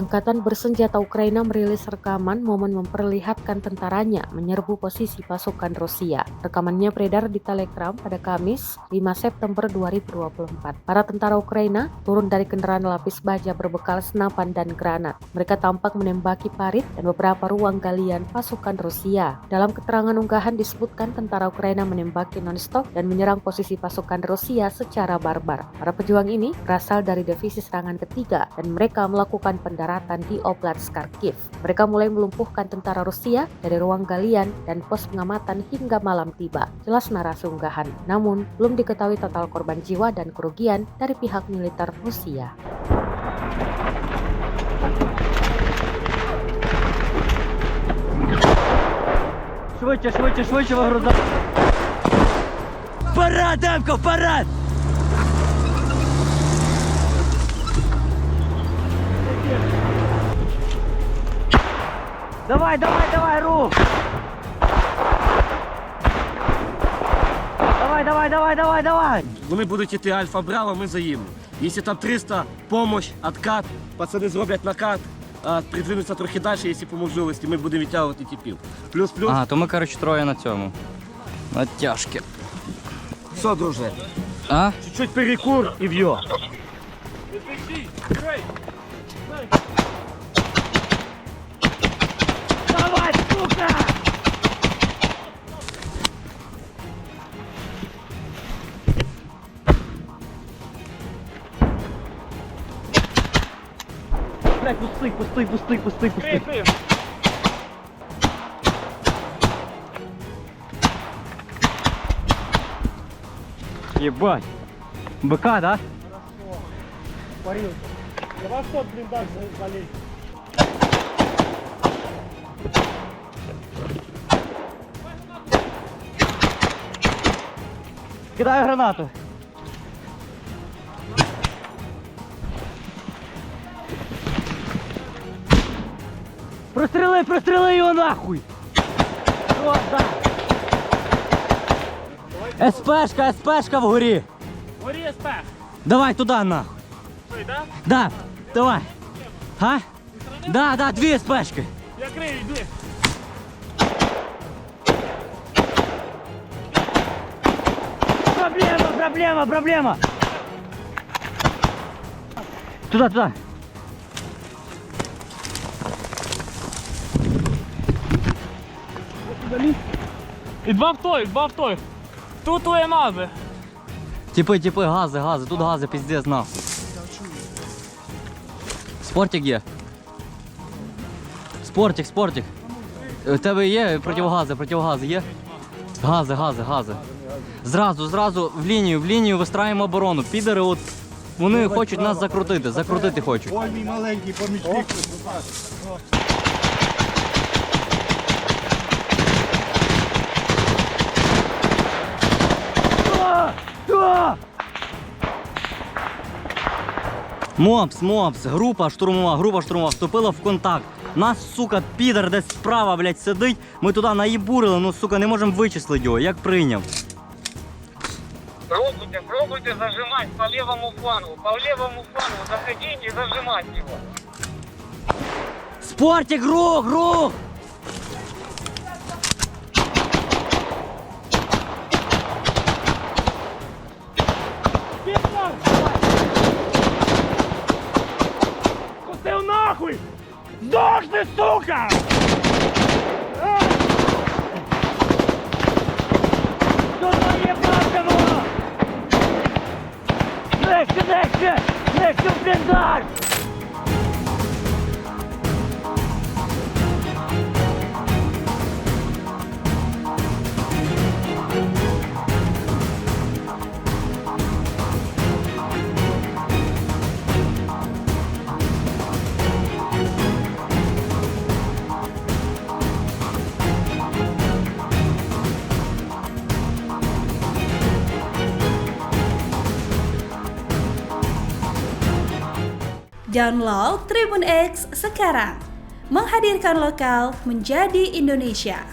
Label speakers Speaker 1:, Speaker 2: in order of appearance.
Speaker 1: Angkatan bersenjata Ukraina merilis rekaman momen memperlihatkan tentaranya menyerbu posisi pasukan Rusia. Rekamannya beredar di Telegram pada Kamis 5 September 2024. Para tentara Ukraina turun dari kendaraan lapis baja berbekal senapan dan granat. Mereka tampak menembaki parit dan beberapa ruang galian pasukan Rusia. Dalam keterangan unggahan disebutkan tentara Ukraina menembaki non-stop dan menyerang posisi pasukan Rusia secara barbar. Para pejuang ini berasal dari divisi serangan ketiga dan mereka melakukan pendaratan di Oblast Kharkiv. Mereka mulai melumpuhkan tentara Rusia dari ruang galian dan pos pengamatan hingga malam tiba. Jelas narasi unggahan. Namun, belum diketahui total korban jiwa dan kerugian dari pihak militer Rusia.
Speaker 2: Швидше вигруза. Вперед, Демко, вперед! Давай, рух! Давай!
Speaker 3: Вони будуть іти Альфа-Браво, ми заїдемо. Якщо там 300, помощь, откат, пацани зроблять накат, придвинуться трохи далі, якщо по можливості, ми будемо відтягувати типів. Плюс-плюс.
Speaker 4: Ага, то ми, коротше, троє на цьому. На тяжкі.
Speaker 3: Все, друже.
Speaker 4: А?
Speaker 3: Чуть-чуть перекур і в'йо.
Speaker 2: Давай, сука! Блядь, пусти. Ебать. БК, да?
Speaker 3: Давай в тот блиндаж залезь.
Speaker 2: Кидаю гранату. Простріли його нахуй! О, да. СПшка вгорі!
Speaker 3: Горі СП.
Speaker 2: Давай туди нахуй!
Speaker 3: Що, йде?
Speaker 2: Да, давай! А? Да, дві СПшки!
Speaker 3: Я крию, йди.
Speaker 2: Проблема! Туда!
Speaker 3: І два в той. Тут у ЕМАЗи.
Speaker 4: Типи, гази, тут гази, піздець, нахуй. Спортик є. Спортик. У тебе є противогази є? Гази. Зразу в лінію вистраюємо оборону. Підери, от, вони хочуть нас закрутити хочуть.
Speaker 5: Ой, мій маленький помічник.
Speaker 4: Мопс, група штурмова, вступила в контакт. Нас, сука, підер десь справа, блядь, сидить. Ми туди наїбурили, ну, сука, не можемо вичислити його, як прийняв.
Speaker 6: Пробуйте зажимать по левому флангу. Заходите и зажимать его.
Speaker 2: Спортик, рух!
Speaker 3: Пустив нахуй! Здохни, сука!
Speaker 2: Легче в бліндаж!
Speaker 7: Download Tribun X sekarang. Menghadirkan lokal menjadi Indonesia.